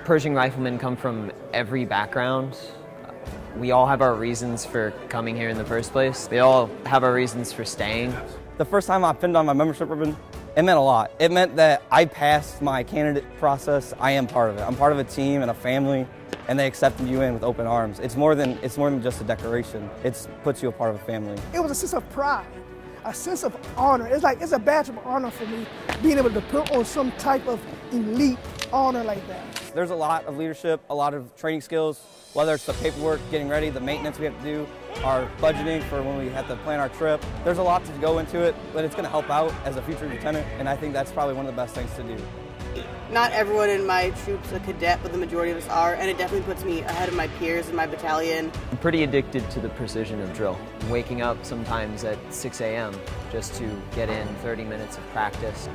Pershing riflemen come from every background. We all have our reasons for coming here in the first place. We all have our reasons for staying. The first time I pinned on my membership ribbon, it meant a lot. It meant that I passed my candidate process. I am part of it. I'm part of a team and a family, and they accepted you in with open arms. It's more than just a decoration. It puts you a part of a family. It was a sense of pride, a sense of honor. It's a badge of honor for me, being able to put on some type of elite honor like that. There's a lot of leadership, a lot of training skills, whether it's the paperwork, getting ready, the maintenance we have to do, our budgeting for when we have to plan our trip. There's a lot to go into it, but it's going to help out as a future lieutenant, and I think that's probably one of the best things to do. Not everyone in my troop's a cadet, but the majority of us are, and it definitely puts me ahead of my peers in my battalion. I'm pretty addicted to the precision of drill. Waking up sometimes at 6 a.m. just to get in 30 minutes of practice,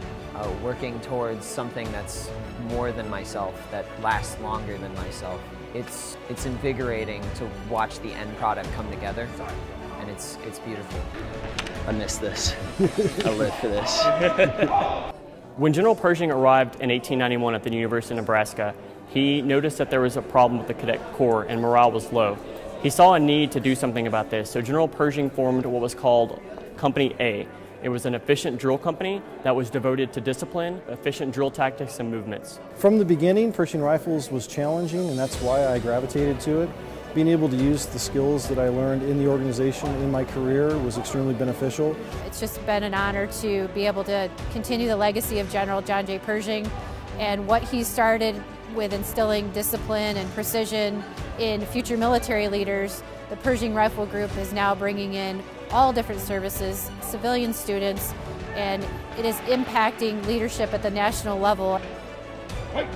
working towards something that's more than myself, that lasts longer than myself. It's invigorating to watch the end product come together, and it's beautiful. I miss this. I live for this. When General Pershing arrived in 1891 at the University of Nebraska, he noticed that there was a problem with the cadet corps and morale was low. He saw a need to do something about this, so General Pershing formed what was called Company A. It was an efficient drill company that was devoted to discipline, efficient drill tactics, and movements. From the beginning, Pershing Rifles was challenging, and that's why I gravitated to it. Being able to use the skills that I learned in the organization in my career was extremely beneficial. It's just been an honor to be able to continue the legacy of General John J. Pershing and what he started with instilling discipline and precision in future military leaders. The Pershing Rifle Group is now bringing in all different services, civilian students, and it is impacting leadership at the national level. Fight.